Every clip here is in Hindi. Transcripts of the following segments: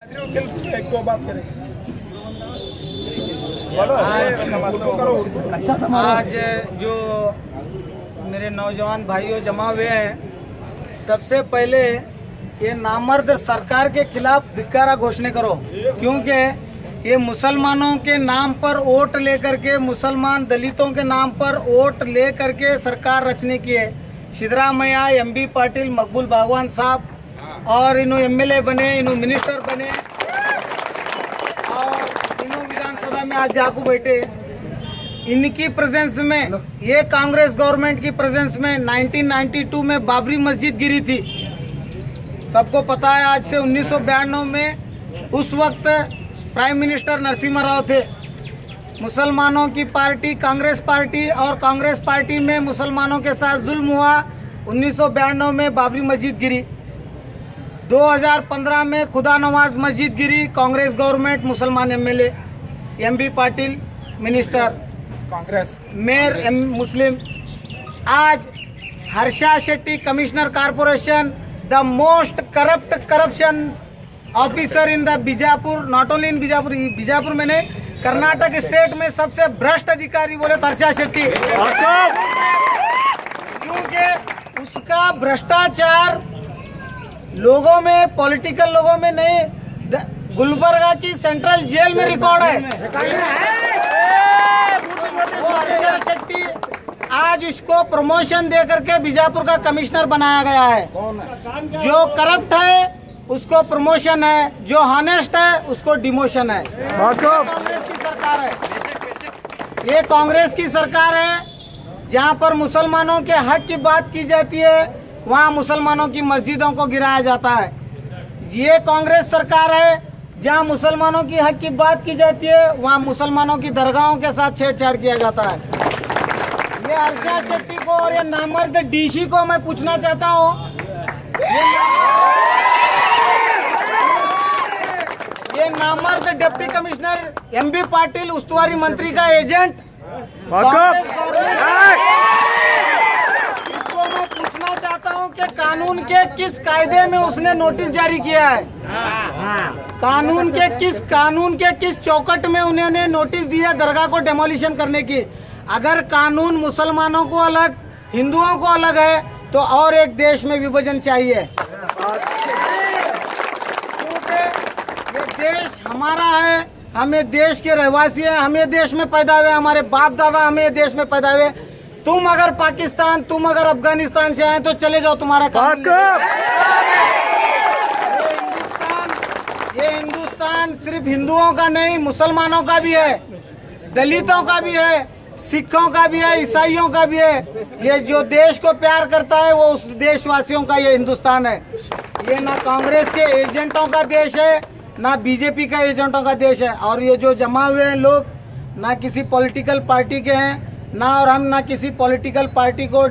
एक दो बात करेंगे। आज जो मेरे नौजवान भाइयों जमा हुए हैं, सबसे पहले ये नामर्द सरकार के खिलाफ धिक्कारा घोषणा करो, क्योंकि ये मुसलमानों के नाम पर वोट लेकर के, मुसलमान दलितों के नाम पर वोट लेकर के सरकार रचने की है। सिद्धरामैया, एमबी पाटिल, मकबूल भगवान साहब और इन्हों एमएलए बने, इन्हों मिनिस्टर बने और इन्हों विधानसभा में आज जाकू बैठे। इनकी प्रेजेंस में, ये कांग्रेस गवर्नमेंट की प्रेजेंस में 1992 में बाबरी मस्जिद गिरी थी। सबको पता है। आज से 1992 में उस वक्त प्राइम मिनिस्टर नरसिम्हा राव थे। मुसलमानों की पार्टी कांग्रेस पार्टी, और कांग्रेस पार्टी में मुसलमानों के साथ जुल्म हुआ। 1992 में बाबरी मस्जिद गिरी। 2015 में खुदा नवाज मस्जिद गिरी। कांग्रेस गवर्नमेंट, मुसलमान MLA, MB Patil minister, Congress mayor मुस्लिम। आज Harsha Shetty commissioner corporation, the most corruption officer in the Bijapur, not only in Bijapur, Bijapur में नहीं, कर्नाटक स्टेट में सबसे भ्रष्ट अधिकारी बोले हर्षा शेट्टी, क्योंकि उसका भ्रष्टाचार लोगों में, पॉलिटिकल लोगों में नहीं, गुलबर्गा की सेंट्रल जेल में रिकॉर्ड है। वो हर्षा शेट्टी आज इसको प्रमोशन दे करके बीजापुर का कमिश्नर बनाया गया है। जो करप्ट है उसको प्रमोशन है, जो हॉनेस्ट है उसको डिमोशन है। कांग्रेस की सरकार है, ये कांग्रेस की सरकार है। जहां पर मुसलमानों के हक की बात की जाती है, वहां मुसलमानों की मस्जिदों को गिराया जाता है। ये कांग्रेस सरकार है, जहां मुसलमानों की हक की बात की जाती है, वहां मुसलमानों की दरगाहों के साथ छेड़छाड़ किया जाता है। ये हर्षा शेट्टी को और ये नामर्द डीसी को मैं पूछना चाहता हूँ, ये नामर्द डिप्टी कमिश्नर एमबी पाटिल, उस्तुवारी मंत्री का एजेंट, इसको मैं पूछना चाहता हूं कि कानून के किस कायदे में उसने नोटिस जारी किया है? कानून के किस चौकट में उन्होंने नोटिस दिया दरगाह को डेमोलिशन करने की? अगर कानून मुसलमानों को अलग, हिंदुओं को अलग है, तो और एक देश में विभाजन चाहिए। देश हमारा है, हमें देश के रहवासी हैं, हमें देश में पैदा हुए, हमारे बाप दादा हमें देश में पैदा हुए। तुम अगर पाकिस्तान, तुम अगर अफगानिस्तान से आए तो चले जाओ, तुम्हारा काम। ये हिंदुस्तान सिर्फ हिंदुओं का नहीं, मुसलमानों का भी है, दलितों का भी है, सिखों का भी है, ईसाइयों का भी है। ये जो देश को प्यार करता है वो उस देशवासियों का ये हिंदुस्तान है। ये ना कांग्रेस के एजेंटों का देश है, ना बीजेपी का एजेंटों का देश है। और ये जो जमा हुए हैं लोग, ना किसी पॉलिटिकल पार्टी के हैं, ना किसी पॉलिटिकल पार्टी को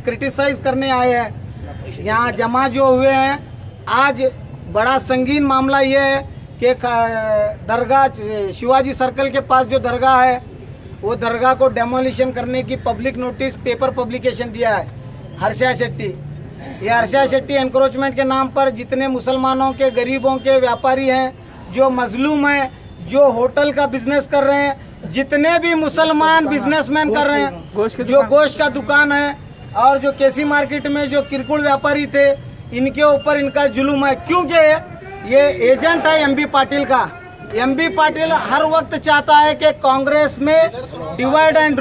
क्रिटिसाइज करने आए हैं। यहाँ जमा जो हुए हैं, आज बड़ा संगीन मामला ये है कि दरगाह शिवाजी सर्कल के पास जो दरगाह है, वो दरगाह को डेमोलिशन करने की पब्लिक नोटिस, पेपर पब्लिकेशन दिया है हर्षा शेट्टी। ये हर्षा शेट्टी एनक्रोचमेंट के नाम पर जितने मुसलमानों के, गरीबों के व्यापारी हैं, जो मजलूम हैं, जो होटल का बिजनेस कर रहे हैं, जितने भी मुसलमान बिजनेसमैन कर रहे हैं, जो गोश्त का दुकान है और जो केसी मार्केट में जो किरकुड़ व्यापारी थे, इनके ऊपर इनका जुल्म है। क्योंकि ये एजेंट है एमबी पाटिल का। एमबी पाटिल हर वक्त चाहता है कि कांग्रेस में डिवाइड एंड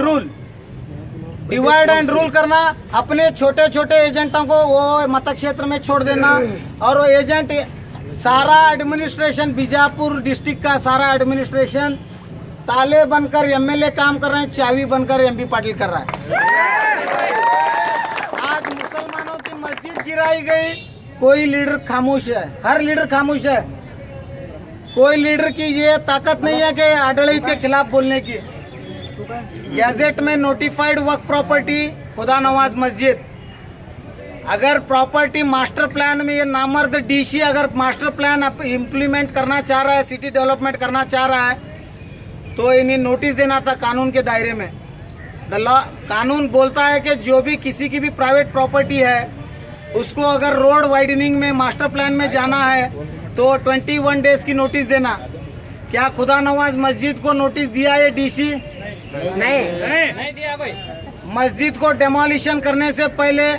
रूल करना, अपने छोटे छोटे एजेंटों को वो मत क्षेत्र में छोड़ देना, और वो एजेंट सारा एडमिनिस्ट्रेशन, बीजापुर डिस्ट्रिक्ट का सारा एडमिनिस्ट्रेशन ताले बनकर एमएलए काम कर रहे हैं, चाबी बनकर एमबी पाटिल कर रहा है। आज मुसलमानों की मस्जिद गिराई गई, कोई लीडर खामोश है, हर लीडर खामोश है। कोई लीडर की ये ताकत नहीं है कि आडಳಿत के खिलाफ बोलने की। गैजेट में नोटिफाइड वक्फ प्रॉपर्टी खुदा नवाज मस्जिद, अगर प्रॉपर्टी मास्टर प्लान में ये नामर्द डीसी अगर मास्टर प्लान इम्प्लीमेंट करना चाह रहा है, सिटी डेवलपमेंट करना चाह रहा है, तो इन्हें नोटिस देना था कानून के दायरे में। कानून बोलता है कि जो भी किसी की भी प्राइवेट प्रॉपर्टी है, उसको अगर रोड वाइडनिंग में, मास्टर प्लान में जाना है, तो 21 डेज की नोटिस देना। क्या खुदा नवाज मस्जिद को नोटिस दिया ये डीसी? नहीं दिया भाई। मस्जिद को डेमोलिशन करने से पहले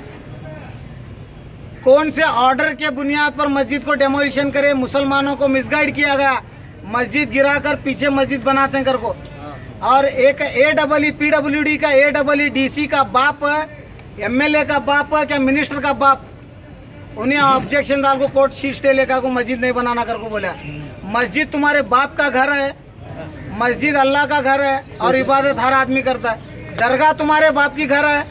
कौन से ऑर्डर के बुनियाद पर मस्जिद को डेमोलिशन करे? मुसलमानों को मिसगाइड किया गया, मस्जिद गिराकर पीछे मस्जिद बनाते हैं कर को। और एक PWD का AEEDC का बाप, MLA का बाप क्या मिनिस्टर का बाप, उन्हें ऑब्जेक्शन डाल को कोर्ट शीट स्टे लेकर को मस्जिद नहीं बनाना कर को बोला। मस्जिद तुम्हारे बाप का घर है, मस्जिद अल्लाह का घर है और इबादत हर आदमी करता है। दरगाह तुम्हारे बाप की घर है,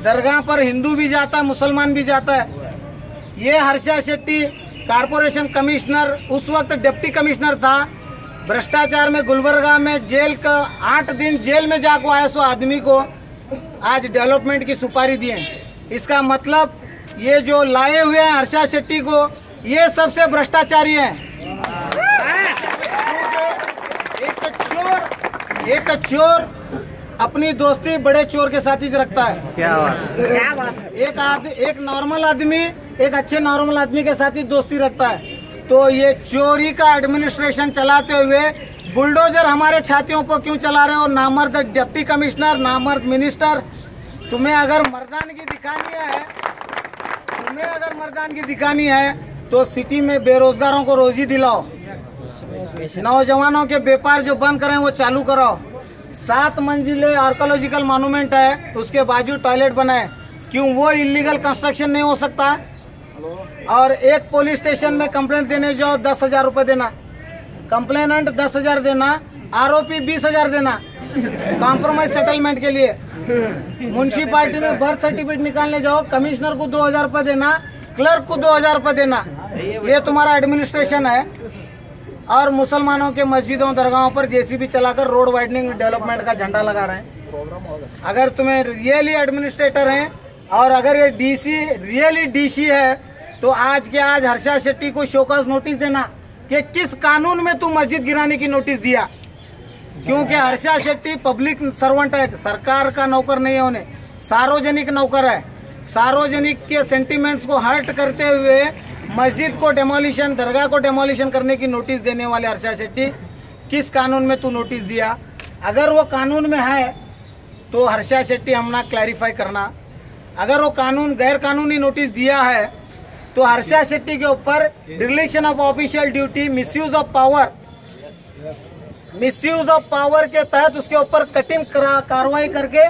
दरगाह पर हिंदू भी जाता है, मुसलमान भी जाता है। ये हर्षा शेट्टी कारपोरेशन कमिश्नर, उस वक्त डिप्टी कमिश्नर था, भ्रष्टाचार में गुलबर्गा में जेल का 8 दिन जेल में जाको आया सो आदमी को आज डेवलपमेंट की सुपारी दिए। इसका मतलब ये जो लाए हुए हैं हर्षा शेट्टी को, ये सबसे भ्रष्टाचारी है। एक चोर अपनी दोस्ती बड़े चोर के साथ ही रखता है। क्या बात है। एक नॉर्मल आदमी एक अच्छे नॉर्मल आदमी के साथ ही दोस्ती रखता है। तो ये चोरी का एडमिनिस्ट्रेशन चलाते हुए बुलडोजर हमारे छातियों पर क्यों चला रहे हो? नामर्द डिप्टी कमिश्नर, नामर्द मिनिस्टर। तुम्हें अगर मर्दानगी दिखानी है तो सिटी में बेरोजगारों को रोजी दिलाओ, नौजवानों के व्यापार जो बंद करें वो चालू कराओ। 7 मंजिले आर्कोलॉजिकल मॉन्यूमेंट है, उसके बाजू टॉयलेट बनाए, क्यों वो इलीगल कंस्ट्रक्शन नहीं हो सकता? और एक पुलिस स्टेशन में कंप्लेंट देने जाओ 10,000 रुपये देना, कंप्लेनेंट 10,000 देना, आरोपी 20,000 देना कॉम्प्रोमाइज सेटलमेंट के लिए। म्युनिसिपालिटी में बर्थ सर्टिफिकेट निकालने जाओ, कमिश्नर को 2,000 रुपये देना, क्लर्क को 2,000 रुपये देना। ये तुम्हारा एडमिनिस्ट्रेशन है। और मुसलमानों के मस्जिदों दरगाहों पर JCB चलाकर रोड वाइडनिंग डेवलपमेंट का झंडा लगा रहे हैं। अगर तुम्हें रियली एडमिनिस्ट्रेटर हैं और अगर ये रियली DC है तो आज के आज हर्षा शेट्टी को शोकॉज नोटिस देना कि किस कानून में तू मस्जिद गिराने की नोटिस दिया। क्योंकि हर्षा शेट्टी पब्लिक सर्वेंट है, सरकार का नौकर नहीं है, उन्हें सार्वजनिक नौकर है। सार्वजनिक के सेंटिमेंट्स को हर्ट करते हुए मस्जिद को डेमोलिशन, दरगाह को डेमोलिशन करने की नोटिस देने वाले हर्षा शेट्टी, किस कानून में तू नोटिस दिया? अगर वो कानून में है तो हर्षा शेट्टी हमना क्लैरिफाई करना। अगर वो कानून गैर कानूनी नोटिस दिया है तो हर्षा शेट्टी के ऊपर direction of official duty, misuse of power के तहत उसके ऊपर कठिन कार्रवाई करके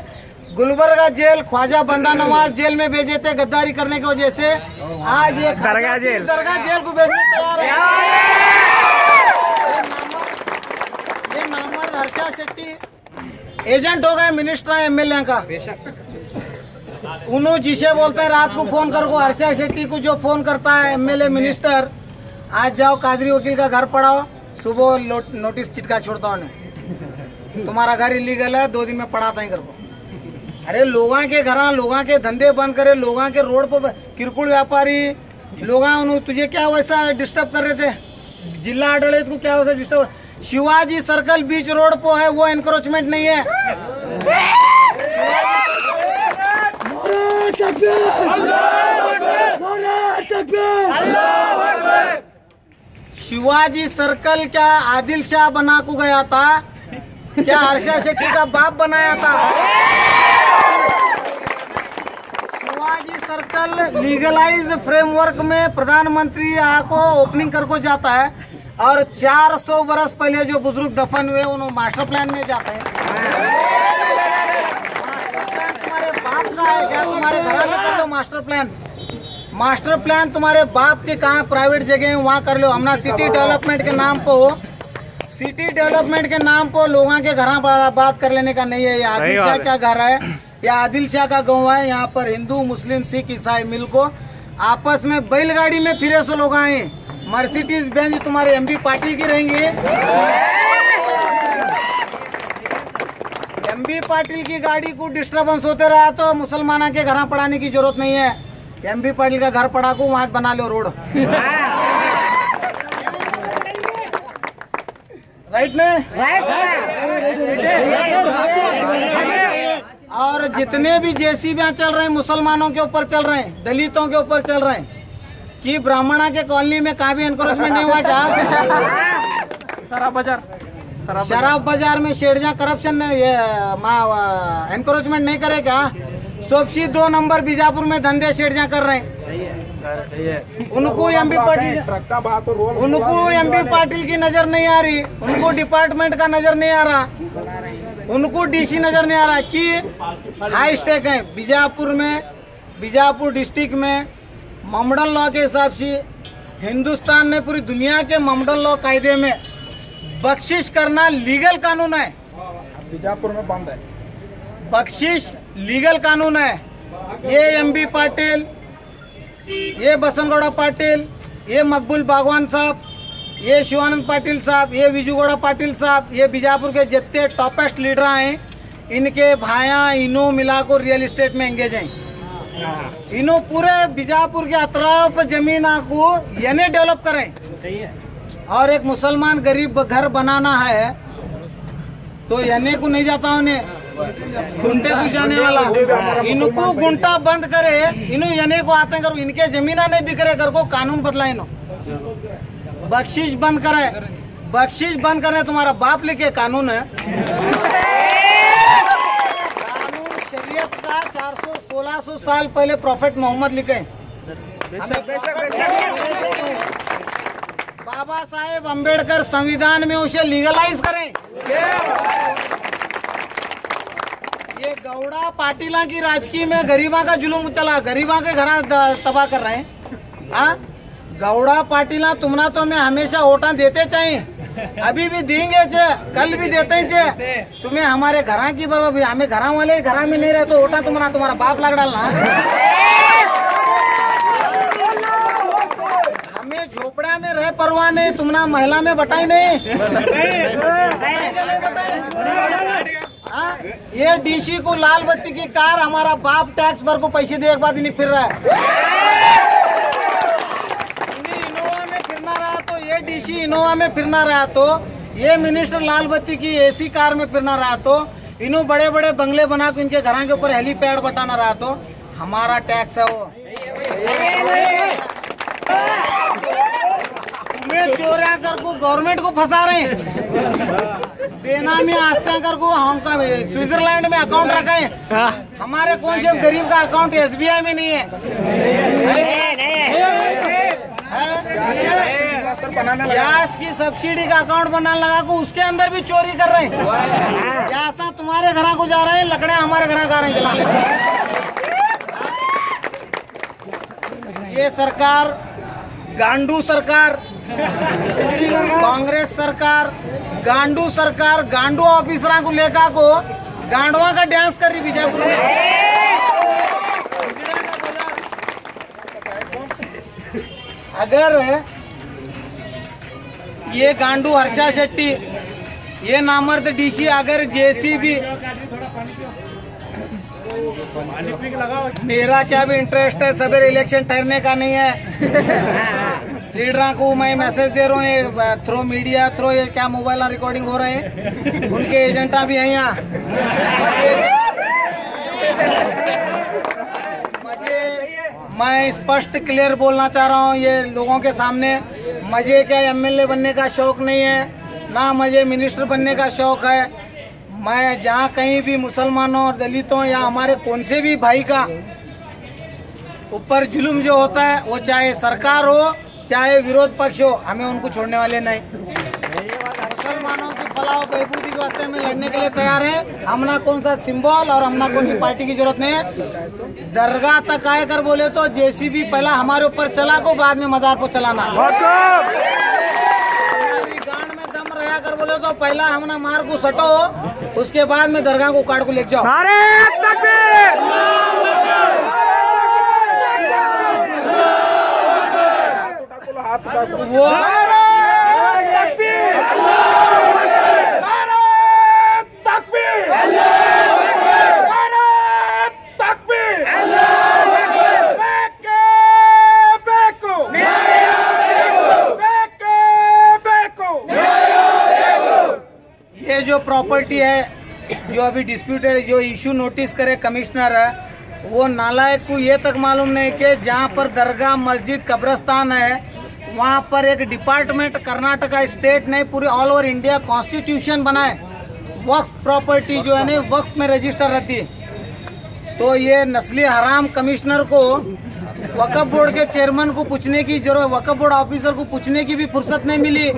गुलबर्गा जेल, ख्वाजा बंदा नवाज जेल में भेजे थे गद्दारी करने की वजह से। आज ये दरगाह जेल को भेजने तैयार है। ये नामर्द हर्षा शेट्टी एजेंट हो गए मिनिस्टर MLA का। उन्होंने जिसे बोलते हैं रात को फोन कर को, हर्षा शेट्टी को जो फोन करता है MLA मिनिस्टर, आज जाओ कादरी वकील का घर पढ़ाओ, सुबह नोटिस चिटका छोड़ता हूँ, तुम्हारा घर इलीगल है, 2 दिन में पढ़ाता ही कर को। अरे लोगों के घर, लोगों के धंधे बंद करे, लोगों के रोड पर किरकुल व्यापारी लोग, तुझे क्या वैसा डिस्टर्ब कर रहे थे? जिला आडಳಿत को क्या वैसा डिस्टर्ब? शिवाजी सर्कल बीच रोड पर है, वो एनक्रोचमेंट नहीं है। शिवाजी सर्कल क्या आदिल शाह बना को गया था? क्या हर्षा शेट्टी का बाप बनाया था? शिवाजी सर्कल लीगलाइज फ्रेमवर्क में प्रधानमंत्री यहाँ को ओपनिंग कर को जाता है और 400 बरस पहले जो बुजुर्ग दफन हुए उन्होंने मास्टर प्लान में जाते हैं। तुम्हारे बाप का है क्या? तुम्हारे घर में कर लो मास्टर प्लान। मास्टर प्लान तुम्हारे बाप के कहाँ प्राइवेट जगह है वहाँ कर लो। हमना सिटी डेवलपमेंट के नाम पर लोगों के घर बात कर लेने का नहीं है। ये आदिल शाह का घर है, या आदिल शाह का गाँव है। यहाँ पर हिंदू, मुस्लिम, सिख, ईसाई मिल को आपस में बैलगाड़ी में फिरे सो लोग आए। मर्सिडीज बेंज तुम्हारे MB पाटिल की रहेंगी। MB पाटिल की गाड़ी को डिस्टर्बेंस होते रहा तो मुसलमाना के घर पढ़ाने की जरूरत नहीं है। MB पाटिल का घर पढ़ा को वहां बना लो रोड। राइट में और जितने भी JCB चल रहे हैं मुसलमानों के ऊपर चल रहे हैं, दलितों के ऊपर चल रहे हैं। कि ब्राह्मणा के कॉलोनी में कहाँ भी एनक्रोचमेंट नहीं हुआ क्या? शराब बाजार में शेरजा करप्शन एनक्रोचमेंट नहीं करे क्या? सोपसी 2 नंबर बीजापुर में धंधे शेरजा कर रहे हैं। उनको एमपी पाटिल की नजर नहीं आ रही, उनको डिपार्टमेंट का नजर नहीं आ रहा, उनको डीसी नजर नहीं आ रहा कि हाई स्टेक है बीजापुर डिस्ट्रिक्ट में मॉडल लॉ के हिसाब से हिंदुस्तान ने पूरी दुनिया के मॉडल लॉ कायदे में बख्शिश करना लीगल कानून है। बीजापुर में बंद है, बख्शिश लीगल कानून है। ये एमबी पाटिल, ये बसनगौड़ा पाटिल, ये मकबूल बागवान साहब, ये शिवानंद पाटिल साहब, ये विजूगौड़ा पाटिल साहब, ये बीजापुर के जितने टॉपेस्ट लीडर हैं, इनके भाया इनो मिला को रियल एस्टेट में एंगेज हैं। इनो पूरे बीजापुर के अतराफ जमीन को यानी डेवलप करें। और एक मुसलमान गरीब घर बनाना है तो यानी को नहीं जाता उन्हें गुंटे को जाने वाला, इनको गुंटा बंद करे, इनो यानी को आते करो, इनके जमीना नहीं बिखरे कर को कानून बदला, इनो बख्शिश बंद करे, बख्शिश बंद करे। तुम्हारा बाप लिखे कानून है, कानून शरीयत का 400-1600 साल पहले प्रॉफेट मोहम्मद लिखे। बाबा साहेब अंबेडकर संविधान में उसे लीगलाइज करें। ये गौड़ा पाटिला की राजकीय में गरीबा का जुलूम चला, गरीबा के घर तबाह कर रहे हैं। हाँ, गौड़ा पाटिला तुमना तो मैं हमेशा वोटा देते चाहिए, अभी भी देंगे चे, कल भी देते हैं चे। तुम्हें हमारे घर की बराबर, हमें घर वाले घर में नहीं रहे तो वोटा तुम्हारा तुम्हारा बाप लग डालना। हमें झोपड़ा में रहे परवाह नहीं, तुमना महिला में बटाई नहीं। ये डीसी को लाल बत्ती की कार हमारा बाप टैक्स भर को पैसे दे एक बात नहीं फिर रहा है। इनोवा में फिरना रहा तो ये डीसी इनोवा में फिरना रहा तो ये मिनिस्टर लाल बत्ती की एसी कार में फिरना रहा तो इन्हों बड़े बड़े बंगले बना के इनके घर के ऊपर हेलीपैड बटाना रहा तो हमारा टैक्स है वो। तुम्हें चोरिया कर को गवर्नमेंट को फंसा रहे हैं, बेनामी आस्था कर को हांगकांग स्विट्जरलैंड में अकाउंट रखा है। हमारे कौन से गरीब का अकाउंट एसबीआई में नहीं है? गैस की सब्सिडी का अकाउंट बनाने लगा को उसके अंदर भी चोरी कर रहे हैं। गैसा तुम्हारे घर को जा रहे हैं, लकड़े हमारे घर जा रहे हैं चलाने। ये सरकार गांडू सरकार, कांग्रेस सरकार, गांडू सरकार, गांडू ऑफिसर को लेकर को गांडवा का डांस कर रही बीजापुर में। अगर ये गांडू हर्षा शेट्टी, ये नामर्द डीसी अगर जेसीबी, मेरा क्या भी इंटरेस्ट है, सवेरे इलेक्शन ठहरने का नहीं है। लीडर को मैं मैसेज दे रहा हूँ, ये थ्रो मीडिया थ्रो ये क्या मोबाइल रिकॉर्डिंग हो रहे हैं, उनके एजेंटा भी हैं यहाँ। मैं स्पष्ट क्लियर बोलना चाह रहा हूँ ये लोगों के सामने, मुझे क्या एमएलए बनने का शौक नहीं है, ना मुझे मिनिस्टर बनने का शौक है। मैं जहाँ कहीं भी मुसलमानों और दलितों या हमारे कौन से भी भाई का ऊपर जुल्म जो होता है, वो चाहे सरकार हो चाहे विरोध पक्ष हो, हमें उनको छोड़ने वाले नहीं। मुसलमानों की फलाह बहबूदी के वास्ते में लड़ने के लिए तैयार हैं। हम ना कौन सा सिंबल और हम ना कौन सी पार्टी की जरूरत नहीं है। दरगाह तक आए कर बोले तो जेसीबी पहला हमारे ऊपर चला को बाद में मजार को चलाना। गांड में दम रहा कर बोले तो पहला हम ना मार को सटो, उसके बाद में दरगाह को काट को ले जाओ। ये जो प्रॉपर्टी है जो अभी डिस्प्यूटेड, जो इशू नोटिस करे कमिश्नर है, वो नालायक को ये तक मालूम नहीं कि जहाँ पर दरगाह मस्जिद कब्रस्तान है वहाँ पर एक डिपार्टमेंट कर्नाटका स्टेट ने पूरे ऑल ओवर इंडिया कॉन्स्टिट्यूशन बनाए, वक्फ प्रॉपर्टी जो है ना वक्फ में रजिस्टर रहती है। तो ये नस्ली हराम कमिश्नर को वक्फ बोर्ड के चेयरमैन को पूछने की जरूरत, वक्फ बोर्ड ऑफिसर को पूछने की भी फुर्सत नहीं मिली,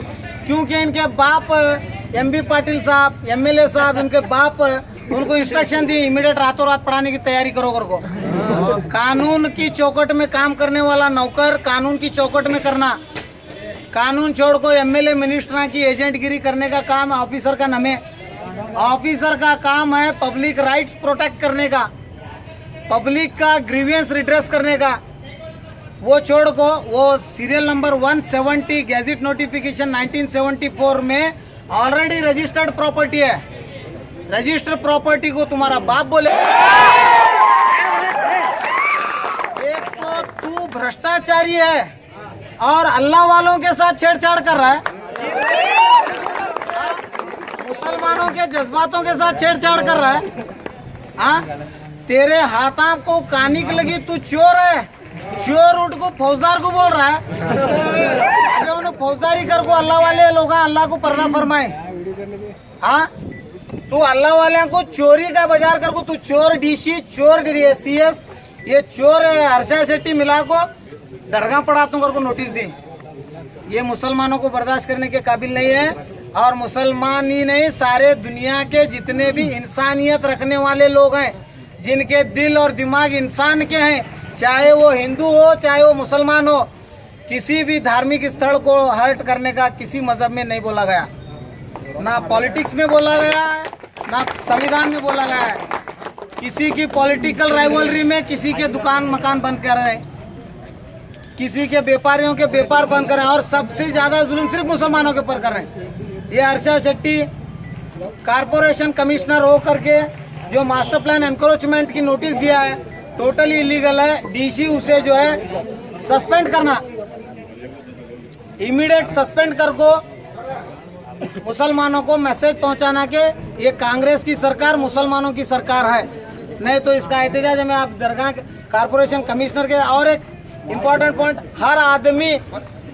क्योंकि इनके बाप एमबी पाटिल साहब, एमएलए साहब, इनके बाप उनको इंस्ट्रक्शन दी इमीडिएट रातों रात पढ़ाने की तैयारी करो कर को। कानून की चौकट में काम करने वाला नौकर कानून की चौकट में करना, कानून छोड़ को एमएलए मिनिस्टर की एजेंटगिरी करने का काम ऑफिसर का नमे। ऑफिसर का काम है पब्लिक राइट्स प्रोटेक्ट करने का, पब्लिक का ग्रीवियंस रिड्रेस करने का। वो छोड़ को वो सीरियल नंबर 170 गैजेट नोटिफिकेशन 1974 में ऑलरेडी रजिस्टर्ड प्रॉपर्टी है। रजिस्टर्ड प्रॉपर्टी को तुम्हारा बाप बोले। एक तो तू भ्रष्टाचारी है और अल्लाह वालों के साथ छेड़छाड़ कर रहा है, मुसलमानों के जज्बातों के साथ छेड़छाड़ कर रहा है। हाँ, तेरे हाथों को कानी की लगी, तू चोर है, चोर उठ को फौजदार को बोल रहा है। अबे उन्हें फौजदारी कर को अल्लाह वाले लोग अल्लाह को पर्दा फरमाए। हाँ, तू अल्लाह वाले को चोरी का बाजार कर को, तू चोर डीसी, चोर सीएस, ये चोर हर्षा शेट्टी मिला को दरगाह पढ़ातों कर को नोटिस दी। ये मुसलमानों को बर्दाश्त करने के काबिल नहीं है, और मुसलमान ही नहीं सारे दुनिया के जितने भी इंसानियत रखने वाले लोग हैं, जिनके दिल और दिमाग इंसान के हैं, चाहे वो हिंदू हो चाहे वो मुसलमान हो, किसी भी धार्मिक स्थल को हर्ट करने का किसी मजहब में नहीं बोला गया, ना पॉलिटिक्स में बोला गया है, ना संविधान में बोला गया है। किसी की पॉलिटिकल राइवलरी में किसी के दुकान मकान बंद कर रहे हैं, किसी के व्यापारियों के व्यापार बंद कर रहे हैं, और सबसे ज्यादा जुल्म सिर्फ मुसलमानों के ऊपर कर रहे हैं। ये हर्षा शेट्टी कारपोरेशन कमिश्नर हो करके जो मास्टर प्लान एनक्रोचमेंट की नोटिस दिया है, टोटली इलीगल है। डीसी उसे जो है सस्पेंड करना, इमीडिएट सस्पेंड कर को मुसलमानों को मैसेज पहुंचाना के ये कांग्रेस की सरकार मुसलमानों की सरकार है, नहीं तो इसका एहतजाज में आप दरगाह कारपोरेशन कमिश्नर के। और एक इम्पोर्टेंट पॉइंट, हर आदमी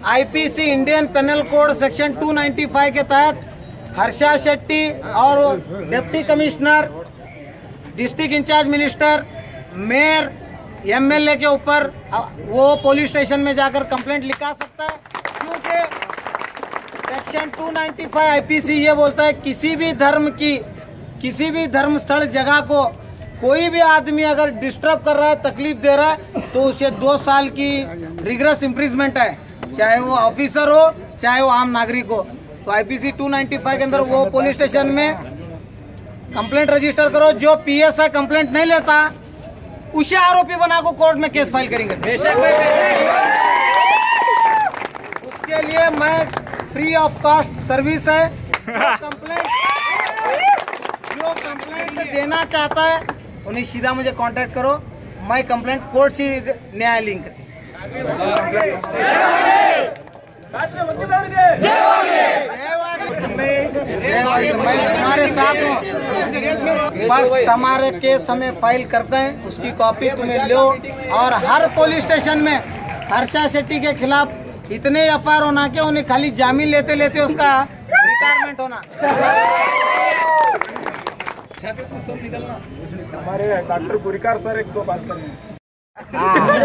IPC Indian penal code section 295 के तहत हर्षा शेट्टी और deputy commissioner, district incharge minister, mayor, MLA के ऊपर वो पुलिस स्टेशन में जाकर कंप्लेंट लिखा सकता है, क्योंकि सेक्शन 295 आईपीसी ये बोलता है किसी भी धर्म की, किसी भी धर्म स्थल जगह को कोई भी आदमी अगर डिस्टर्ब कर रहा है, तकलीफ दे रहा है, तो उसे 2 साल की रिग्रेस इम्प्रिजमेंट है, चाहे वो ऑफिसर हो चाहे वो आम नागरिक हो। तो आईपीसी 295 के अंदर वो पुलिस स्टेशन में कंप्लेंट रजिस्टर करो। जो पीएसआई कंप्लेंट नहीं लेता उसे आरोपी बना को कोर्ट में केस फाइल करेंगे। उसके लिए मैं फ्री ऑफ कॉस्ट सर्विस है, जो कंप्लेंट देना चाहता है उन्हें सीधा मुझे कांटेक्ट करो, मैं कंप्लेंट कोर्ट से न्याय लिंक करती। मैं तुम्हारे साथ हूँ, बस हमारे केस हमें फाइल करते हैं, उसकी कॉपी तुम्हें लो। और हर पुलिस स्टेशन में हर्षा शेट्टी के खिलाफ इतने एफआईआर होना कि उन्हें खाली जामीन लेते लेते उसका रिटायरमेंट होना। हमारे डॉक्टर पुरिकार सर एक दो बात करनी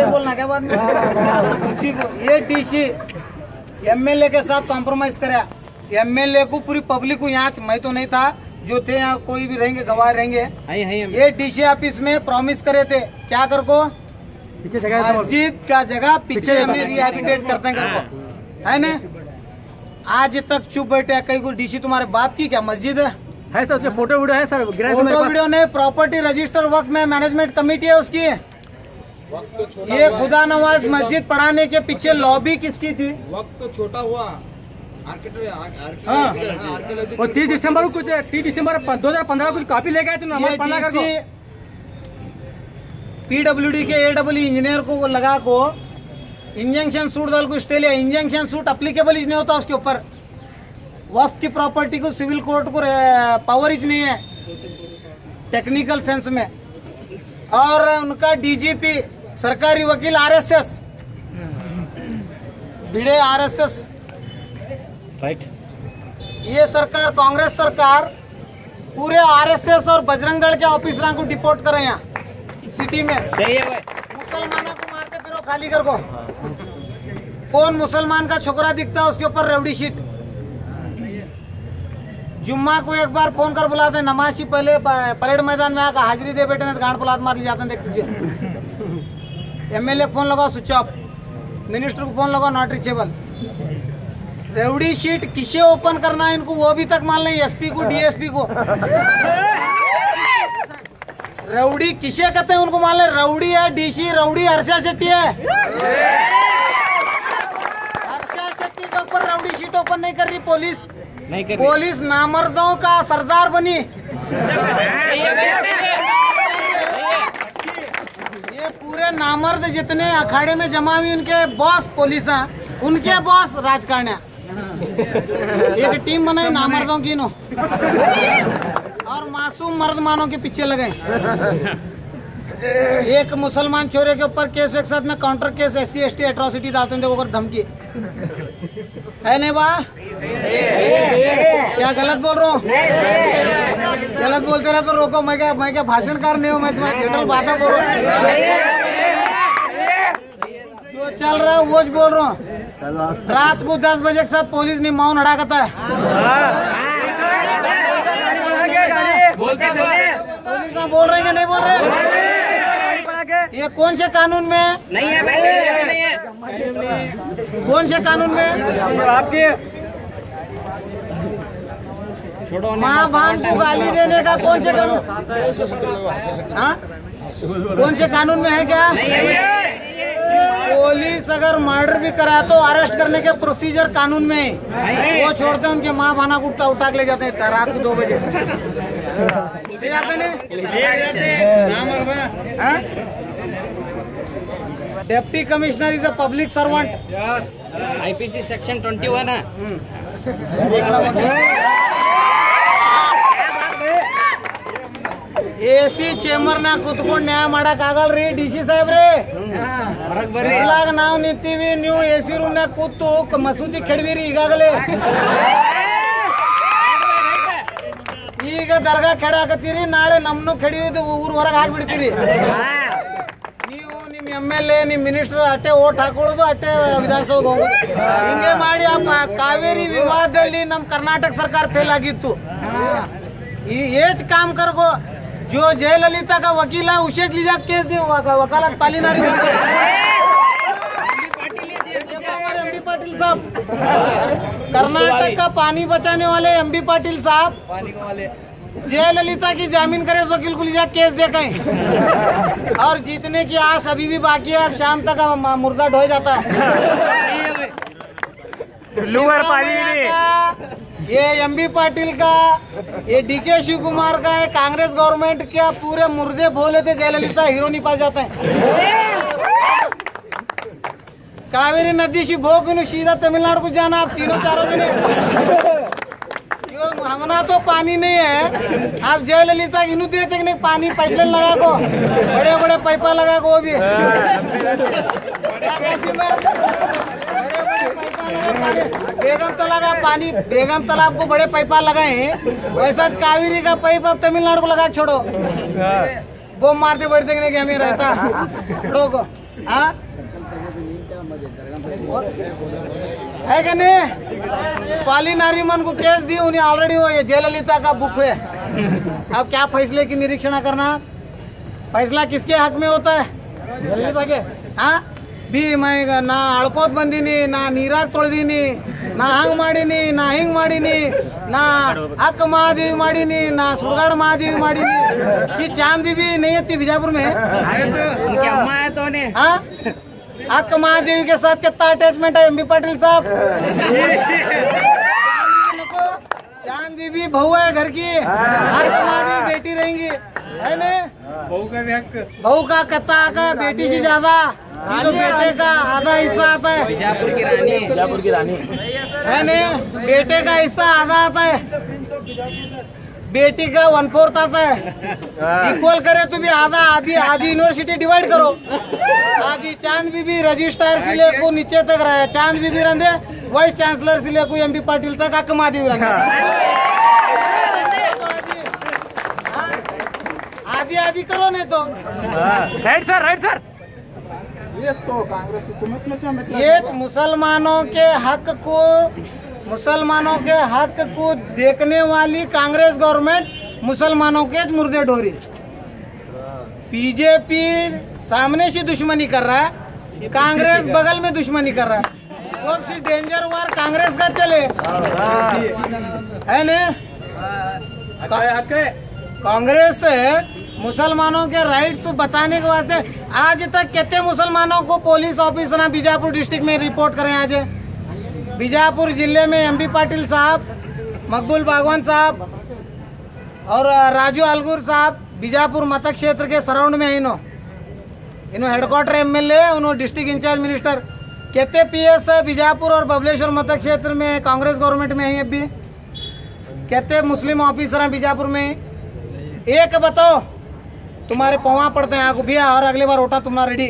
बोलना क्या बात में। ये डीसी एमएलए के साथ कॉम्प्रोमाइज कराया, एमएलए को पूरी पब्लिक को, यहाँ मैं तो नहीं था, जो थे यहाँ कोई भी रहेंगे गवाह रहेंगे, ये डीसी ऑफिस में प्रॉमिस करे थे क्या कर को मस्जिद का जगह पीछे हमें रिहैबिलिटेट करते हैं कर को, है ना। आज तक चुप बैठे हैं। कहीं को डीसी तुम्हारे बाप की क्या मस्जिद है सर, उसके फोटो वीडियो है सर, फोटो वीडियो नहीं, प्रॉपर्टी रजिस्टर वक्त में मैनेजमेंट कमेटी है उसकी। ये खुदा नवाज मस्जिद पढ़ाने के पीछे लॉबी किसकी थी? वक्त तो छोटा हुआ और 30 दिसंबर को कुछ 30 दिसंबर 2015 कुछ कॉपी ले गए थे पीडब्ल्यूडी के एडब्ल्यू इंजीनियर को लगा को इंजंक्शन सूट दल को स्टे लिया। इंजंक्शन सूट अप्लीकेबल ही नहीं होता उसके ऊपर। वक्फ की प्रॉपर्टी को सिविल कोर्ट को पावर ही नहीं है टेक्निकल सेंस में। और उनका डीजीपी सरकारी वकील आरएसएस, भिड़े आरएसएस, राइट। ये सरकार, कांग्रेस सरकार पूरे आरएसएस और बजरंग दल के ऑफिसरों को डिपोर्ट करे यहाँ सिटी में। सही है भाई। मुसलमानों को मार के फिर वो खाली कर को। कौन मुसलमान का छोकरा दिखता है उसके ऊपर रेवड़ी शीट। जुम्मा को एक बार फोन कर बुलाते हैं, नमाज से पहले परेड मैदान में आकर हाजिरी दे बेटे, नहीं तो गांड पुलात मार ली जाते हैं। देख लीजिए, एमएलए को फोन लगाओ स्विच ऑफ, मिनिस्टर को फोन लगाओ नॉट रीचेबल। रेवड़ी शीट किसे ओपन करना है इनको वो भी तक मान लें, एसपी को, डीएसपी को। रउडी किसे कहते हैं उनको मान ले। रउडी है डीसी, रउडी हर्षा शेट्टी है। हर्षा शेट्टी के ऊपर रउडी शीट ओपन नहीं कर रही पुलिस। नहीं कर पुलिस नामर्दों का सरदार बनी। ये पूरे नामर्द जितने अखाड़े में जमा हुए उनके बॉस पुलिस हैं, उनके बॉस राजकारणी। एक टीम बनाई नामर्दों की नो और मासूम मर्द मानों के पीछे लगे। एक मुसलमान चोरे के ऊपर केस, एक साथ में counter case SC ST atrocity डालते हैं, देखो धमकी है नहीं बा? क्या गलत बोल रहा हूँ? गलत बोलते रहे तो रोको। मैं क्या भाषणकार नहीं हूँ, मैं तुम्हारी जनरल बातें बोल रहा हूँ। जो चल रहा है वो बोल रहा हूँ। रात को 10 बजे के साथ पुलिस ने मौन हड़ा करता है। पुलिस बोल रहे हैं नहीं बोल रहे? ये कौन से कानून में नहीं है भाई, नहीं है। कौन से कानून में? आपके माँ बहन को गाली देने का कौन से कानून? हाँ, कौन से कानून में है क्या? पुलिस अगर मर्डर भी करा तो अरेस्ट करने के प्रोसीजर कानून में है। वो छोड़ते हैं उनके माँ बहना को उठा के ले जाते हैं रात को 2 बजे ले जाते नहीं। Deputy commissioner is a public servant. IPC section 21 है। AC ಚೇಂಬರ್ ನ ಕುತ್ಕೊಂಡು ನ್ಯಾಯ ಮಾಡಕ್ ಆಗಲ್ರಿ DC ಸಾಹೇಬ್ರೆ. ನಾವು ನಿಂತೀವಿ, ನೀವು AC ರೂಮ್ ನಾಗ ಕೂತು ಮಸೂದಿ ಕೆಡವಿರಿ ಈಗಾಗಲೇ. ಈಗ ದರ್ಗಾ ಕೆಡಾಕತ್ತೀರಿ, ನಾಳೆ ನಮ್ಮನ್ನು ಕೆಡವಿದು ಊರ್ ಹೊರಗೆ ಹಾಕ್ಬಿಡ್ತೀರಿ. ನೀವು ನಿಮ್ MLA ನಿಮ್ ಮಿನಿಸ್ಟರ್ ಅಟ್ಟೆ ಓಟ್ ಹಾಕೊಳ್ಳೋದು, ಅಟ್ಟೆ ವಿಧಾನಸೌಧಕ್ಕೆ ಹೋಗೋದು. ಹಿಂಗೆ ಮಾಡಿ ಕಾವೇರಿ ವಿವಾದದಲ್ಲಿ ನಮ್ ಕರ್ನಾಟಕ ಸರ್ಕಾರ ಫೇಲ್ ಆಗಿತ್ತು. ಏಜ್ काम कर को जो जयललिता का वकील है उसे लीजा केस दे, वकालत पाली नारी MB पाटिल साहब, कर्नाटक का पानी बचाने वाले MB पाटिल साहब जयललिता की जामीन करे उस वकील को लीजा केस दे गए। और जीतने की आस अभी भी बाकी है, अब शाम तक मुर्दा ढो जाता है। ये MB पाटिल का, ये DK शिव कुमार का, ये कांग्रेस गवर्नमेंट के पूरे मुर्दे भोले थे, जयललिता हीरो नहीं पा जाते हैं। कावेरी नदी से भोग सीधा तमिलनाडु को जाना, आप तीनों चारों दिन। हमना तो पानी नहीं है, आप जयललिता इनू देते नहीं पानी, पाइपलाइन लगा को, बड़े बड़े पाइपा लगा को, वो भी बेगम तालाब का पानी, बेगम तालाब को बड़े पाइपा लगाए हैं, वैसा कावेरी का पाइप अब तमिलनाडु को लगा छोड़ो। वो मारते बढ़ते कि हमें रहता को। हाँ है कि नहीं? पाली नारीमन को केस दी, उन्हें ऑलरेडी वो ये जयललिता का बुक है। अब क्या फैसले की निरीक्षण करना? फैसला किसके हक में होता है? जयललिता के। हाँ भी मैं ना अड़कोत बंदीनी, ना नीराग तोड़दीनी, ना हंग माडीनी, ना हिंग माडीनी, ना अक्क महादेवी माडीनी, ना सुरगढ़ महादेवी माडीनी। ये चांद बीबी नहीं थी बीजापुर में? हाँ, अक्क महादेवी के साथ कितना अटैचमेंट है MB पाटिल साहब? चांद बीबी बहू है घर की, अक्क महादेवी बेटी रहेंगी, है न? बहू का भी हक, बहू का कत्ता का बेटी से ज्यादा, तो बेटे का आधा हिस्सा आता है। बीजापुर की रानी है न? बेटे का हिस्सा आधा आता है। बेटी का 1/4 आता है, इक्वल करे तो भी आधा आधी यूनिवर्सिटी डिवाइड करो। आधी चांद बीबी रजिस्ट्रार से लेको नीचे तक रहे, चांद बीबी रंधे वाइस चांसलर से लेको एमबी पाटिल तक हक मादी आधी करो नहीं तो। राइट सर ये तो कांग्रेस हुकूमत में ये मुसलमानों के हक को देखने वाली कांग्रेस गवर्नमेंट मुसलमानों के मुर्दे ढोरी। बीजेपी सामने से दुश्मनी कर रहा है, कांग्रेस बगल में दुश्मनी कर रहा है। सबसे डेंजर वार कांग्रेस का चले है न। कांग्रेस मुसलमानों के राइट्स बताने के वास्ते आज तक कितने मुसलमानों को पुलिस ऑफिसर बीजापुर डिस्ट्रिक्ट में रिपोर्ट करें। आज बीजापुर जिले में एमबी पाटिल साहब, मकबूल बागवान साहब और राजू अलगुर साहब बीजापुर मत क्षेत्र के सराउंड में है। इन्हों हेडक्वार्टर एमएलए, उन्होंने डिस्ट्रिक्ट इंचार्ज मिनिस्टर। कितने पीएस बीजापुर और बबलेश्वर मत क्षेत्र में कांग्रेस गवर्नमेंट में है। अभी कितने मुस्लिम ऑफिसर हैं बीजापुर में। एक बताओ, तुम्हारे पौवा पड़ते हैं आगू भैया और अगली बार उठा तुम्हारा रेडी।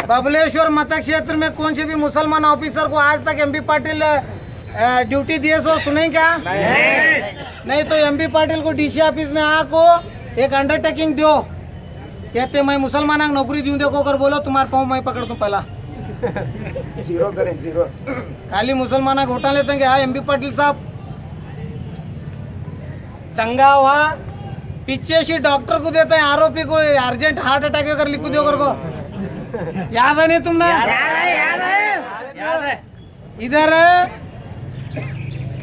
बबलेश्वर मत क्षेत्र में कौन से भी मुसलमान ऑफिसर को आज तक एमबी पाटिल ड्यूटी दिए सो सुने क्या? नहीं तो एमबी पाटिल को डीसी ऑफिस में आको एक अंडरटेकिंग दो, कहते मैं मुसलमान नौकरी दूं, देखो कर बोलो तुम्हारे पाँव मैं पकड़ दूं। पहला जीरो करें, जीरो खाली मुसलमान घोटा लेते हैं। हाँ एमबी पाटिल साहब दंगा हुआ, पीछे से डॉक्टर को देते हैं आरोपी को अर्जेंट हार्ट अटैक कर लिखू दो कर को। याद है नहीं तुमने? याद है।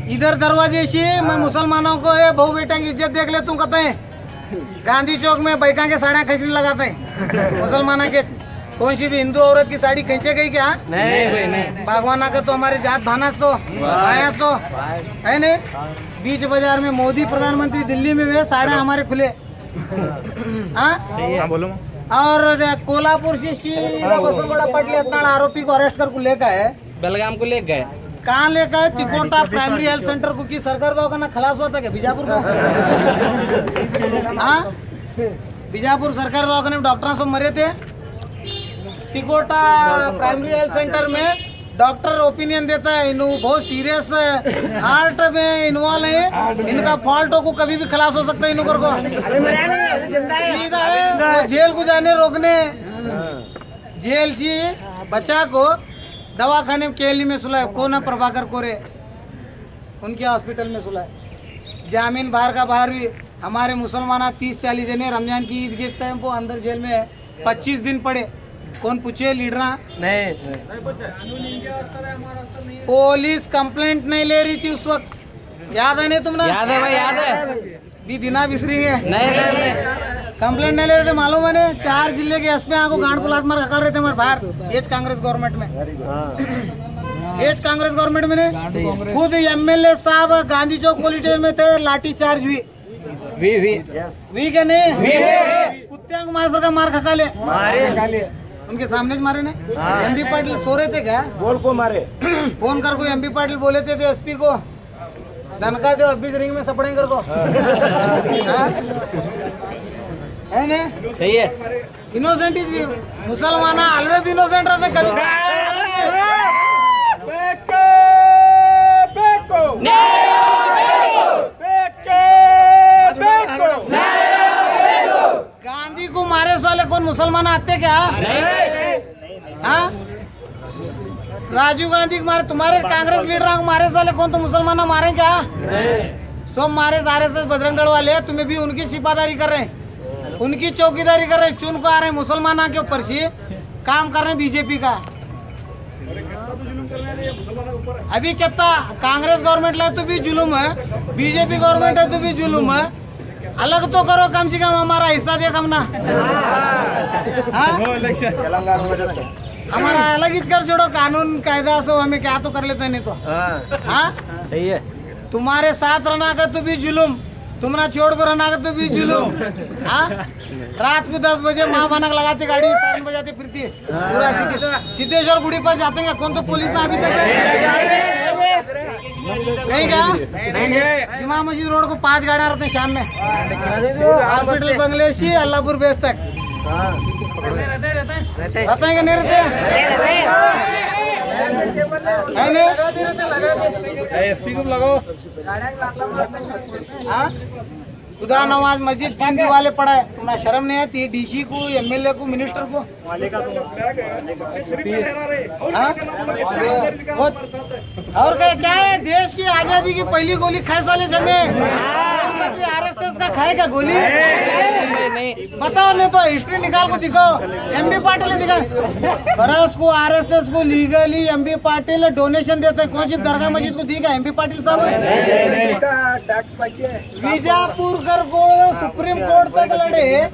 इधर दरवाजे से मैं मुसलमानों को ये बहु बेटा की इज्जत देख ले तुम कहते हैं। गांधी चौक में बैका के साड़ियाँ खींचने लगाते हैं मुसलमाना के। कौन सी भी हिंदू औरत की साड़ी खींचे गई क्या? नहीं। बागवाना का तो हमारे जात भानास तो आया तो है नहीं। बीच बाजार में मोदी प्रधानमंत्री दिल्ली में वे साड़े हमारे खुले। हाँ बोलो। और कोल्हापुर से बसंगोड़ा पाटिल इतना आरोपी को अरेस्ट कर लेकर है, बेलगाम को ले गए। कहाँ लेकर है? तिकोटा प्राइमरी हेल्थ सेंटर को की सरकार दवाखाना खलास हुआ था क्या बीजापुर को? हाँ बीजापुर सरकार दवाखाने में डॉक्टर सब मरे थे। तिकोटा प्राइमरी हेल्थ सेंटर में डॉक्टर ओपिनियन देता है इन्हों बहुत सीरियस हार्ट में इन्वॉल्व है, इनका फॉल्ट को कभी भी खलास हो सकता है। इन्हों को सीधा है जेल को जाने रोकने, जेल से बच्चा को दवाखाने में केली में सुलाए। कौन है? प्रभाकर कोरे, उनके हॉस्पिटल में सुलाए। जामीन बाहर का बाहर हुई। हमारे मुसलमान 30-40 जने रमजान की ईद के टाइम को अंदर जेल में 25 दिन पड़े। कौन पूछे? लीडर नहीं। पुलिस कंप्लेंट नहीं ले रही थी उस वक्त, याद है नहीं तुमने? याद है भाई, याद है। भी दिना बिसरी है। नहीं कंप्लेंट नहीं ले रहे थे, मालूम है? 4 जिले के एसपी को गांड पुलात मार कर रहे थे हमारे बाहर। एज कांग्रेस गवर्नमेंट में, एज कांग्रेस गवर्नमेंट में ने खुद एमएलए साहब गांधी चौक पुलिस स्टेशन में थे, लाठी चार्ज हुई। वी के नहीं कुत्ते को मार सर का मार खा ले उनके सामने मारे ने। एमबी पाटिल सो रहे थे क्या? गोल को मारे। फोन कर को एमबी पाटिल बोले थे एसपी को धनका दो अभी रिंग में सपड़े कर को। है ने? सही है। इनोसेंट इज मुसलमान ऑलवेज इनोसेंट रहते कभी। गांधी को मारे वाले कौन मुसलमान आते क्या? हाँ राजीव गांधी को मारे, तुम्हारे कांग्रेस लीडर को मारे वाले कौन? तो मुसलमान मारे क्या? सब मारे आरएसएस बजरंग दल वाले। तुम्हें भी उनकी सिपादारी कर रहे हैं, उनकी चौकीदारी कर रहे हैं, चुन को आ रहे हैं मुसलमान के ऊपर से काम कर रहे हैं बीजेपी का। अभी कितना कांग्रेस गवर्नमेंट लाए तो भी जुलूम है, बीजेपी गवर्नमेंट है तो भी जुलूम है। अलग तो करो कम से कम, हमारा हिस्सा दे कम ना। हमारा अलग ही कर छोड़ो, कानून कायदा सो हमें क्या तो कर लेते नहीं तो। हाँ सही है। तुम्हारे साथ रहना का तो भी जुलूम, तुम्हारा छोड़ कर रहना का तो भी जुलूम। हाँ रात को 10 बजे माँ बनक लगाती गाड़ी 7 बजाती फिरती पूरा सिद्धेश्वर गुड़ी पर जाते हैं। कौन तो पुलिस अभी तक नहीं क्या? जुमा मस्जिद रोड को 5 गाड़ियाँ रहते हैं शाम में, हॉस्पिटल बंगलेशी अल्लाहपुर बेस तक रहते हैं कि नहीं रहते? एसपी को लगाओ। खुदा नवाज मस्जिद 3 वाले पड़ा है, तुम्हें शर्म नहीं आती? डीसी को, एमएलए को, मिनिस्टर को। और क्या है? देश की आजादी की पहली गोली खाए वाले समय आरएसएस का खाएगा गोली? बताओ, नहीं तो हिस्ट्री निकाल को दिखाओ। एमबी पाटिल ने दिखा बरस को आरएसएस को लीगली एमबी पाटिल डोनेशन देते हैं। कौन सी दरगाह मस्जिद को दिखा एमबी पाटिल साहब? बीजापुर को सुप्रीम कोर्ट तक लड़े,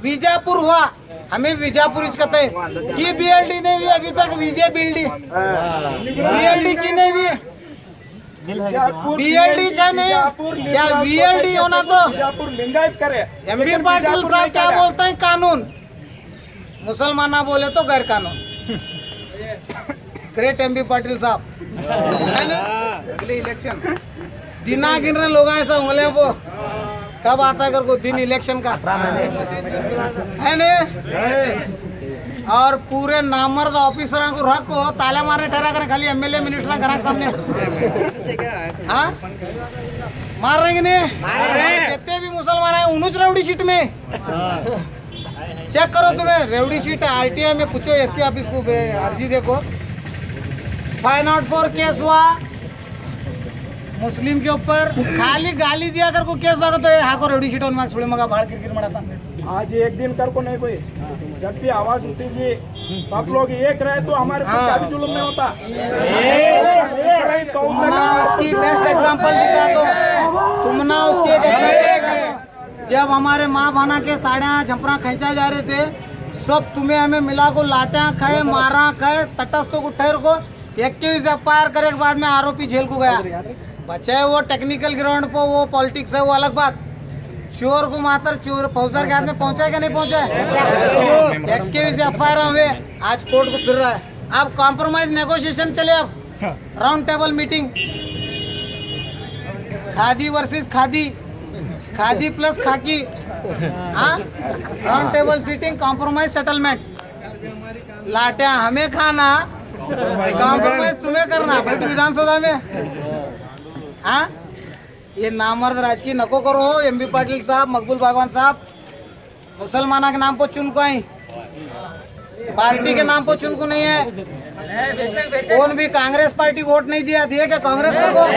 बीजापुर हुआ, हमें बीजापुर कहते हैं कि बीएलडी नहीं हुई अभी तक। विजय बीएलडी की नहीं हुई, बीएलडी नहीं क्या? बीएलडी होना तो लिंगायत करे। एमबी पाटिल साहब क्या बोलते हैं? कानून। मुसलमान ना बोले तो गैर कानून। ग्रेट एमबी पाटिल साहब है ना? अगले इलेक्शन दिना गिन रहे लोग ऐसा उंगलियों को कब आता है को दिन इलेक्शन का है ना? और पूरे नामर्द ऑफिसरों को रखो, ताला मारे ठहरा कर खाली एमएलए मिनिस्टर घर सामने हाँ मार रहे कि नहीं? कितने भी मुसलमान है उन्नीस रेवड़ी सीट में चेक करो, तुम्हें रेवड़ी सीट है आरटीआई में पूछो, एसपी ऑफिस को अर्जी देखो। 504 केस हुआ मुस्लिम के ऊपर, खाली गाली दिया कर को केस लगा तो हाको रेवड़ी सीट में सुड़े मगा भाड़ क्रिकेट मनाता। आज एक दिन कर को नहीं कोई, जब भी आवाज उठेगी तो आप लोग एक रहे तो हमारे भी जुल्म नहीं होता। उसकी बेस्ट एग्जांपल दिखा दो तुम ना, उसके जब हमारे माँ बहना के साड़ियाँ झपरा खींचा जा रहे थे, सब तुम्हें हमें मिला को लाटियाँ खाए, मारा खाए, तटस्थों को ठहर को 21 एफआईआर करे के बाद में आरोपी जेल को गया। बचे वो टेक्निकल ग्राउंड पर वो पॉलिटिक्स है, वो अलग बात। चोर को मात्र चोर फौजदार के हाथ में पहुंचा है क्या नहीं पहुंचा है? 21 एफआईआर हुए, आज कोर्ट को फिर रहा है। अब कॉम्प्रोमाइज नेगोशिएशन चले, अब round table meeting, khadi versus khadi, khadi plus khaki, हाँ round table sitting, compromise settlement. लाटियां हमें खाना, कॉम्प्रोमाइज तुम्हें करना भाई विधानसभा में। हाँ ये नामर्द राजकीय नको करो। एमबी पाटिल साहब, मकबूल भगवान साहब, मुसलमाना के नाम पर चुन को आई, पार्टी के नाम पर चुन को नहीं है। कौन भी कांग्रेस पार्टी वोट नहीं दिया, दिए क्या कांग्रेस को?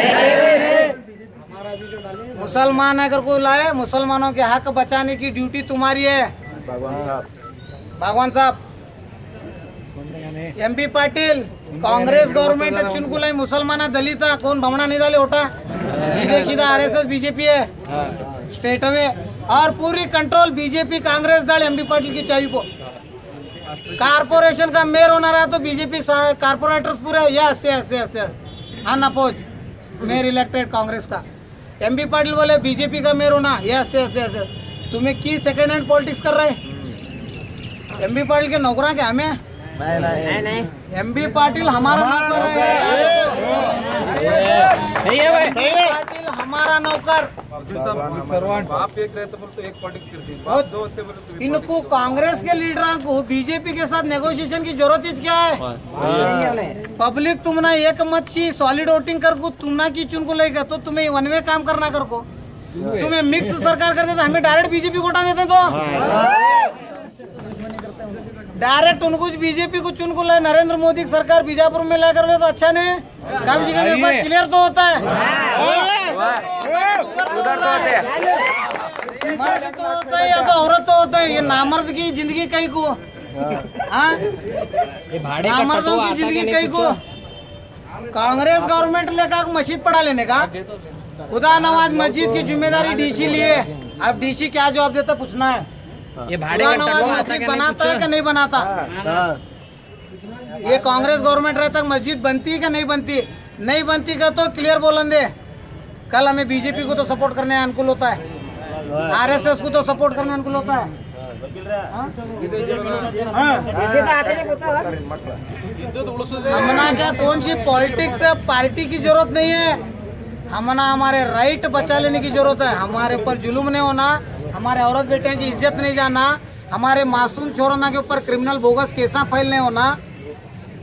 मुसलमान अगर को लाए, मुसलमानों के हक बचाने की ड्यूटी तुम्हारी है भगवान साहब। एमपी पाटिल कांग्रेस गवर्नमेंट चुनकू लाई मुसलमान दलित कौन भमणा नहीं डाले होता, सीधा आरएसएस बीजेपी है स्टेट में, और पूरी कंट्रोल बीजेपी कांग्रेस दल एमपी पाटिल की चाबी को। कारपोरेशन का मेयर होना रहा तो बीजेपी कारपोरेटर्स पूरे yes yes yes yes unopposed mayor elected Congress का। एमपी पाटिल बोले बीजेपी का मेयर होना, यस यस यस यस। तुम्हें की सेकेंड हैंड पॉलिटिक्स कर रहे हैं? एमपी पाटिल के नौकरा क्या हमें? नहीं। एमबी पाटिल हमारा नौकर है, पाटिल हमारा नौकर। आप एक रहते तो एक पॉलिटिक्स करती, इनको कांग्रेस के लीडरों को बीजेपी के साथ नेगोशिएशन की जरूरत ही क्या है? पब्लिक तुम ना एक मत ची सॉलिड वोटिंग कर को तुम ना की चुन को लेकर तो तुम्हें वन वे काम करना कर को, तुम्हें मिक्स सरकार कर देते, हमें डायरेक्ट बीजेपी को उठा देते तो डायरेक्ट उनको बीजेपी को चुन को लाए। नरेंद्र मोदी की सरकार बीजापुर में लाकर ले तो अच्छा नहीं, कम से कम एक बार क्लियर तो होता है, उधर तो होते हैं, मर्द तो होता है या तो औरत तो होता है। ये नामर्द की जिंदगी कहीं को, हाँ नामर्दों की जिंदगी कहीं को। कांग्रेस गवर्नमेंट लेकर मस्जिद पढ़ा लेने का, खुदा नवाज मस्जिद की जिम्मेदारी डीसी लिए। अब डीसी क्या जवाब देता पूछना है। ये खुदा नवाज मस्जिद बनाता है कि नहीं बनाता? ये कांग्रेस गवर्नमेंट रहता मस्जिद बनती है कि नहीं बनती? नहीं बनती का तो क्लियर बोलन दे। कल हमें बीजेपी को तो सपोर्ट करने अनुकूल होता है, आरएसएस को तो सपोर्ट करने अनुकूल होता है, हमना क्या कौन सी पॉलिटिक्स पार्टी की जरूरत नहीं है, हमना हमारे राइट बचा लेने की जरूरत है। हमारे ऊपर जुल्म नहीं होना, हमारे औरत बेटे की इज्जत नहीं जाना, हमारे मासूम छोरों के ऊपर क्रिमिनल बोगस केसा फाइल नहीं होना,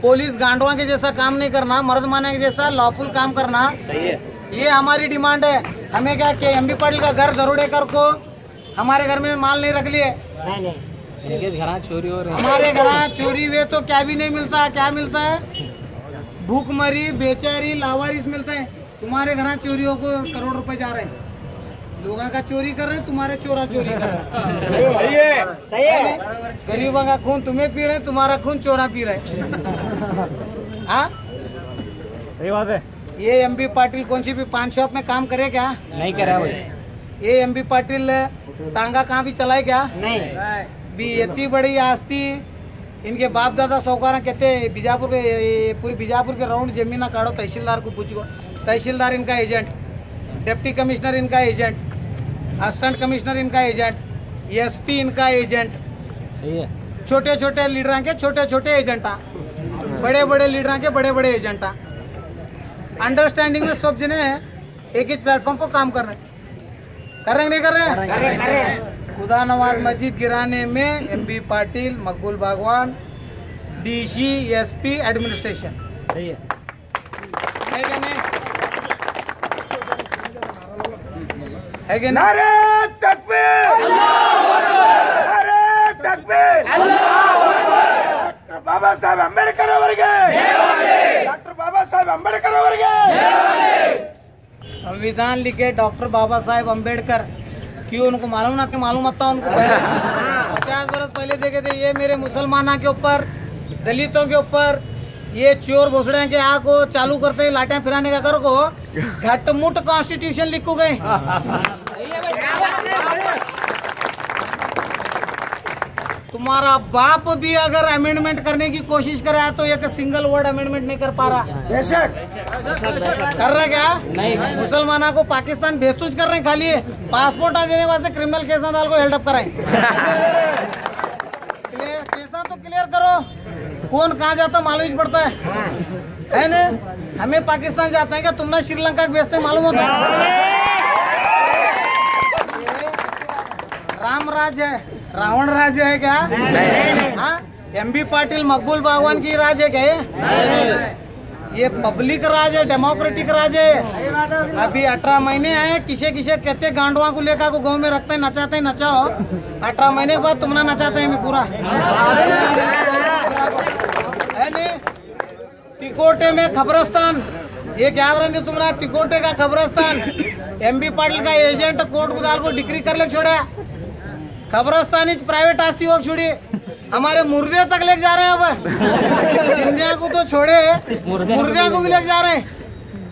पुलिस गांडवा के जैसा काम नहीं करना, मर्द माने के जैसा लॉफुल काम करना। सही है, ये हमारी डिमांड है। हमें क्या कि एमबी पाटिल का घर दरोडेकर को हमारे घर में माल नहीं रख लिए, इनके घर चोरी हो रही है, हमारे घर चोरी हुए तो क्या भी नहीं मिलता। क्या मिलता है? भूखमरी, बेचारी, लावारिस मिलते हैं। तुम्हारे घर चोरियों को करोड़ रुपए जा रहे हैं, लोगों का चोरी कर रहे हैं, तुम्हारे चोरा चोरी कर रहे हैं। सही है। गरीबों का खून तुम्हें पी रहे हैं, तुम्हारा खून चोरा पी रहे हैं। हाँ, सही बात है। ये एमबी पाटिल कौन सी भी पान शॉप में काम करे क्या? नहीं करा भाई। ये एमबी पाटिल टांगा कहाँ भी चलाए क्या? नहीं। भी इतनी बड़ी आस्ती इनके बाप दादा साहूकार कहते बीजापुर के, पूरी बीजापुर के राउंड जमीन काढ़ो, तहसीलदार को पूछो। तहसीलदार इनका एजेंट, डिप्टी कमिश्नर इनका एजेंट, असिस्टेंट कमिश्नर इनका एजेंट, एसपी इनका एजेंट। सही है। छोटे छोटे लीडर के छोटे छोटे एजेंटा, बड़े बड़े लीडर के बड़े बड़े एजेंटा। अंडरस्टैंडिंग में सब जने एक ही प्लेटफॉर्म पर काम कर रहे हैं। कर रहे नहीं कर रहे? खुदा नवाज मस्जिद गिराने में एमबी पाटिल, मकबूल बागवान, डीसी, एसपी, एडमिनिस्ट्रेशन। सही है। है क्या नहीं? है क्या नहीं? नारे तकबीर, नारे तकबीर, डॉक्टर बाबा साहेब अंबेडकर ಅವರಿಗೆ, डॉक्टर बाबा साहेब अंबेडकर ಅವರಿಗೆ। संविधान लिखे डॉक्टर बाबा साहेब अम्बेडकर, क्यों उनको मालूम ना? मालूम था उनको? 50 वर्ष पहले देखे थे ये मेरे मुसलमाना के ऊपर, दलितों के ऊपर, ये चोर घोसड़े के आग को चालू करते ही लाठियां फिराने का कर को घटमुट कॉन्स्टिट्यूशन लिखो गए। तुम्हारा बाप भी अगर अमेंडमेंट करने की कोशिश करे तो एक सिंगल वर्ड अमेंडमेंट नहीं कर पा रहा। बेशक कर रहा क्या? नहीं। मुसलमाना को पाकिस्तान भेजतूज कर रहे हैं, खाली पासपोर्ट आ देने वास्ते क्रिमिनल केस डाल को हेल्डअप कराएं। केसा तो क्लियर करो, कौन कहाँ जाता मालूम ही पड़ता है ना? हमें पाकिस्तान जाते हैं क्या? तुमने श्रीलंका भेजते मालूम होता है? राम राज है, रावण राज है क्या? हाँ, एमबी पाटिल, मकबूल बागवान की राज है क्या? ये पब्लिक राज है, डेमोक्रेटिक राज है। अभी 18 महीने आए, किसे किसे कहते गांडवा को लेकर को गाँव में रखते हैं, नचाते हैं, नचाओ। 18 महीने के बाद तुमने नचाते हैं पूरा। टिकोटे में खबरस्तान, ये याद रहे तुम्हारा, टिकोटे का खबरस्तान। एमबी पाटिल का एजेंट कोर्ट गुदाल को डिग्री कर ले छोड़ा, खबरस्तान प्राइवेट आस्ती हो छोड़ी, हमारे मुर्दे तक ले जा रहे हैं। अब जिंदा को तो छोड़े, मुर्दे को भी ले जा रहे हैं,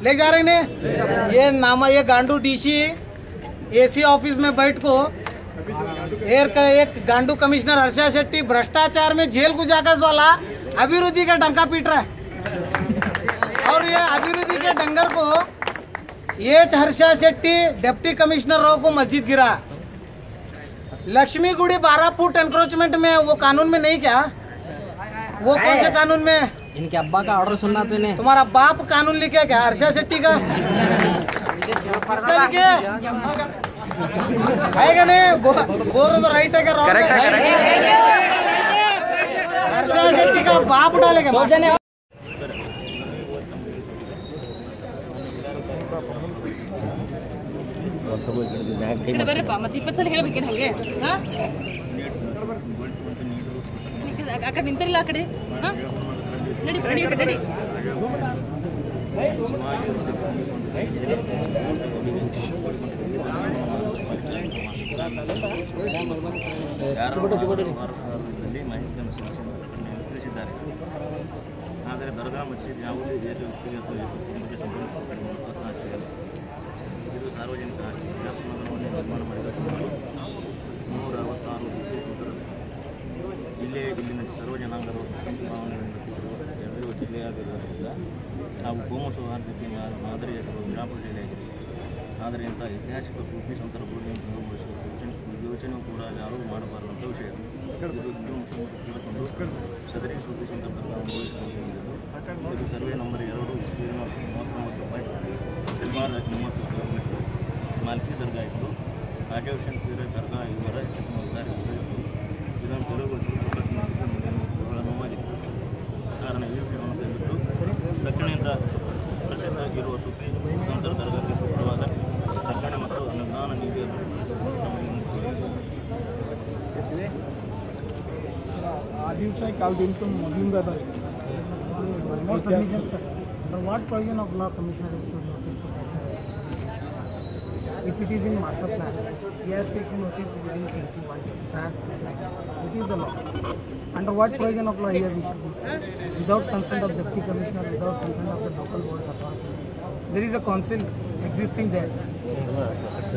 ले जा रहे ने। ये नामा, ये गांडू डीसी एसी ऑफिस में बैठ को एक गांडू कमिश्नर हर्षा शेट्टी भ्रष्टाचार में जेल को जाकर वाला अभिवृद्धि का डंका पीट रहा है। और ये अभिवृद्धि के डंगर को ये हर्षा शेट्टी डिप्टी कमिश्नर राव को मस्जिद गिरा। लक्ष्मी गुड़ी 12 फुट एनक्रोचमेंट में, वो कानून में नहीं क्या? वो कौन से कानून में? इनके अब्बा का ऑर्डर सुनना तो नहीं। तुम्हारा बाप कानून लिखे क्या? हर्षा शेट्टी का लिखे है क्या नहीं? बोलो तो राइट है क्या? रॉन्ग है? हर्षा शेट्टी का बाप डालेगा। ಬರ್ರಪ್ಪ ಮತ್ತೆ 20 ಸಲ ಹೇಳ್ಬೇಕೇನು ಹಂಗೆ? ಆ ಕಡೆ ನಿಂತಿರಲಿಲ್ಲ, ಆ ಕಡೆ ನಡಿ ನಡಿ ನಡಿ. ಆದರೆ ದರ್ಗಾ ಮಸೀದ್ ಯಾವುದೇ ವ್ಯಕ್ತಿಗತ ಇದು ಸಾರ್ವಜನಿಕ ಆಸ್ತಿ. ಶಾಸನವನ್ನು ನಿರ್ಮಾಣ ಮಾಡಿದ ಸುಮಾರು 166 ಇಲ್ಲಿನ ಸರ್ವ ಜನಾಂಗರು ಭಾವನೆಗಳನ್ನು ನಡೆಸಿರುವ ಜಿಲ್ಲೆಯಾಗಿರುವುದರಿಂದ ನಾವು ಕೋಮು ಸೌಹಾರ್ದತೆ ಮಾದರಿಯಾಗಿರುವ ವಿಜಯಪುರ ಜಿಲ್ಲೆಯಾಗಿದೆ. ಆದರೆ ಇಂಥ ಐತಿಹಾಸಿಕ ಸೂಫಿ ಸಂತರ ಯೋಚನೆ ಕೂಡ ಯಾರೂ ಮಾಡಬಾರದಂಥ ವಿಷಯ ತಿಳ್ಕೊಂಡು ಸದರಿ ಸೂಫಿ ಸಂತರ ಅನುಭವಿಸಿಕೊಂಡಿದ್ದು ಇದು ಸರ್ವೆ ನಂಬರ್ 2 39.30 ಕಿಲೋಮೀಟರ್ ಮಾಲ್ಕಿ ದರ್ಗಾ ಇತ್ತು. ಆಟೆ ಹುಸೇನ್ ಪೀರ ದರ್ಗಾ ಇವರ ಇದ್ದಾರೆ. ಇದನ್ನು ನೋವಾಗಿತ್ತು. ಕಾರಣ ಈ ವಿಷಯವನ್ನು ತೆಗೆದುಬಿಟ್ಟು ದಕ್ಷಿಣದಿಂದ ಪ್ರಸಿದ್ಧವಾಗಿರುವ ಸೂಫಿ ಸಂತರ ದರ್ಗಾಕ್ಕೆ ಸೂಕ್ತವಾದ ದಕ್ಷಿಣ ಮತ್ತು ಅನುದಾನ ನೀತಿಯನ್ನು आदिवासी काल दिन तो मुस्लिम का था. More submission, sir. The what provision of law commissioner issued notice to that? If it is in master plan, he has to issue notice within 21 days prior to the plan. It is the law. Under what provision of law he has issued this? Without consent of deputy commissioner, without consent of the local body authority. There is a council existing there.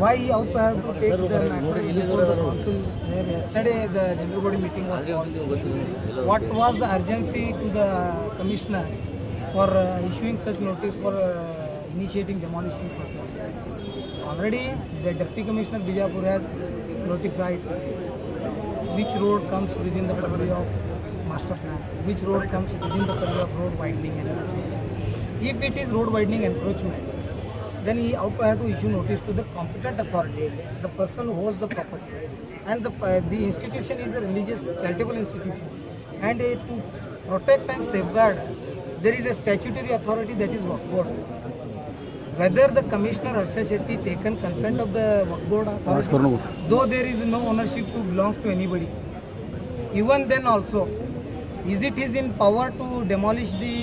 Why he out have to take the matter before the council? There yesterday the general body meeting was called. What was the urgency to the commissioner for issuing such notice for initiating demolition process? Already the deputy commissioner Bijapur has notified which road comes within the purview of master plan, which road comes within the purview of road widening and encroachment. If it is road widening encroachment, then he ought to have to issue notice to the competent authority, the person who holds the property. And the institution is a religious charitable institution. And to protect and safeguard, there is a statutory authority, that is Waqf Board. Whether the commissioner Harsha Shetty taken consent of the Waqf Board authority, though there is no ownership to belongs to anybody, even then also, is it his in power to demolish the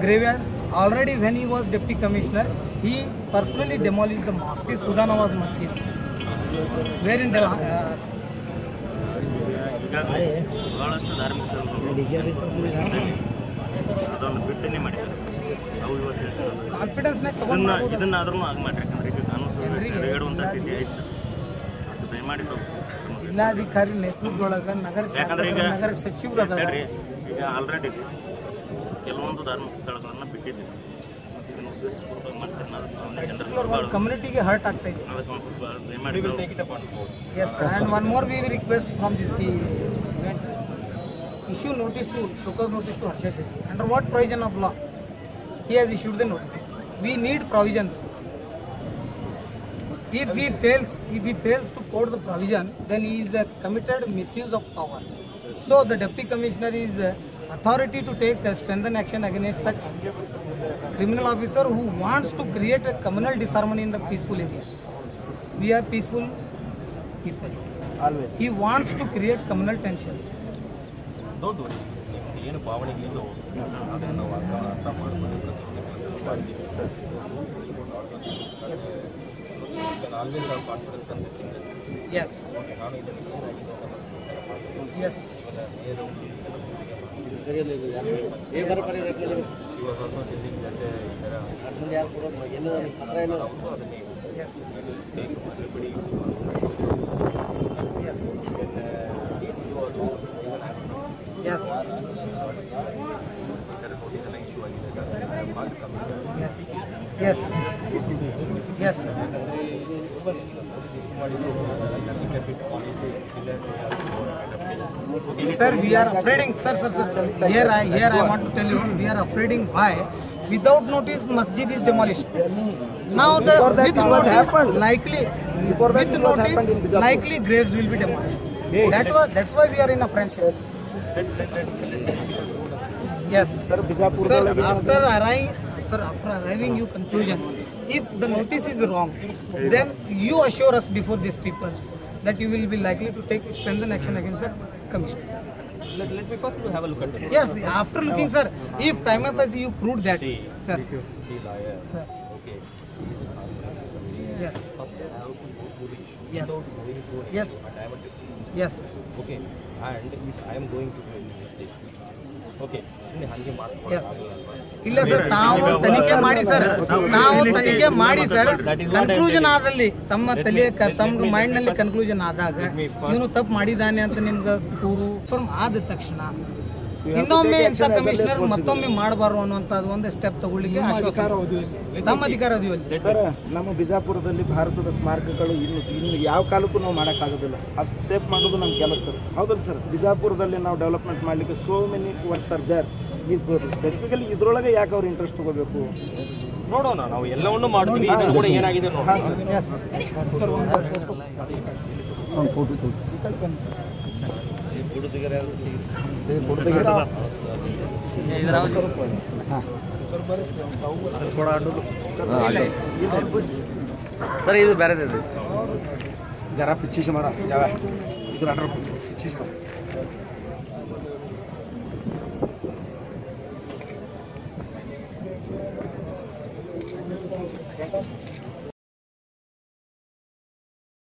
graveyard? Already when he was deputy commissioner, he personally demolished the mosque, Udanawaz Masjid, wherein ಬಹಳಷ್ಟು ಧಾರ್ಮಿಕ ಸ್ಥಳಗಳು ಅದನ್ನು ಬಿಟ್ಟನೆ ಮಾಡಿದ್ದಾರೆ. ಅವು ಇವತ್ತು ಕಾನ್ಫಿಡೆನ್ಸ್ ಇದನ್ನಾದ್ರೂ ಆಗ ಮಾಡ್ರಿ. ಯಾಕಂದ್ರೆ ಈಗ ಕಾನೂನು ಹೇಳುವಂಥ ಸ್ಥಿತಿ ಆಯ್ತು. ಅದು ದಯಮಾಡಿ ಜಿಲ್ಲಾಧಿಕಾರಿ ನೇತೃತ್ವದೊಳಗೆ ನಗರ ನಗರ ಸಚಿವರು ಹೇಳ್ರಿ. ಈಗ ಆಲ್ರೆಡಿ ಕೆಲವೊಂದು ಧಾರ್ಮಿಕ ಸ್ಥಳಗಳನ್ನು ಬಿಟ್ಟಿದ್ದೀವಿ. ಕಮ್ಯುನಿಟಿಗೆ ಹರ್ಟ್ ಆಗ್ತಾ ಇದೆ. Yes, and one more we will request from this event. Issue notice to Shokar notice to Harsha Shetty. Under what provision of law he has issued the notice? We need provisions. If he fails to quote the provision, then he is committed misuse of power. So the deputy commissioner is authority to take strengthened action against such criminal officer who wants to create a communal disharmony in the peaceful area. We are peaceful people. Always. He wants to create communal tension. Don't worry. ಏನು ಭಾವನೆಗಳಿಂದ ಅದನ್ನು ನಾವು ಅರ್ಥ ಮಾಡ್ಕೊಂಡು always have confidence on this thing. Yes. Yes. He was also telling that yes. everybody Yes. Yes. Yes. Yes. Yes. Sir, we are afraid. Sir. Here I want to tell you, we are afraid. Why? Without notice, masjid is demolished. Now the with notice, likely graves will be demolished. That's why we are in apprehension. Yes, sir. After arriving you conclusion, if the notice is wrong, then you assure us before these people that you will be likely to take strengthened action against the commission. let me first have a look at it. Yes, after looking, sir, if prima facie you proved that, sir. Sir. Okay. Yes. First I have to go through the issue. Yes. Without going through it, Yes. but I am a deputy. Yes. Okay. And if I am going to do any mistake, okay. ಸುಮ್ಮನೆ ಹಾಗೆ Yes. ಇಲ್ಲ ಸರ್, ನಾವು ತನಿಖೆ ಮಾಡಿ ಸರ್ ಕನ್ಕ್ಲೂಷನ್ ಆದಲ್ಲಿ ತಮ್ಮ ಮೈಂಡ್ ನಲ್ಲಿ ಕನ್ಕ್ಲೂಷನ್ ಆದಾಗ ಇವನು ತಪ್ಪು ಮಾಡಿದ್ದಾನೆ ಅಂತ ನಿಮ್ಗೆ ಫರ್ಮ್ ಆದ ತಕ್ಷಣ ಇನ್ನೊಮ್ಮೆ ಇಂಥ ಕಮಿಷನರ್ ಮತ್ತೊಮ್ಮೆ ಮಾಡಬಾರ್ದು ಅನ್ನುವಂಥದ್ದು ಒಂದು ಸ್ಟೆಪ್ ತಗೊಳ್ಳಿಕ್ಕೆ ನಮ್ಮ ಅಧಿಕಾರ ಅದೀವಲ್ಲಿ ಸರ್. ನಮ್ಮ ಬಿಜಾಪುರದಲ್ಲಿ ಭಾರತದ ಸ್ಮಾರಕಗಳು ಇನ್ನು ಯಾವ ಕಾಲಕ್ಕೂ ನಾವು ಮಾಡೋಕ್ಕಾಗೋದಿಲ್ಲ. ಅದು ಸೇಫ್ ಮಾಡೋದು ನಮ್ಮ ಕೆಲಸ ಸರ್. ಹೌದಲ್ಲ ಸರ್? ಬಿಜಾಪುರದಲ್ಲಿ ನಾವು ಡೆವಲಪ್ಮೆಂಟ್ ಮಾಡಲಿಕ್ಕೆ so many works are there. Specifically ಇದ್ರೊಳಗೆ ಯಾಕೆ ಅವ್ರು ಇಂಟ್ರೆಸ್ಟ್ ತಗೋಬೇಕು? ನೋಡೋಣ, ನಾವು ಎಲ್ಲವನ್ನೂ ಮಾಡ್ತೀವಿ. ಇದನ್ನು ಕೂಡ ಏನಾಗಿದೆ ನೋಡಿ ಸರ್ ಒಂದು ಫೋಟೋ ಸರ್ ಇದು ಬೇರೆ जरा पीछे से मारा जावा इधर आर्डर पीछे से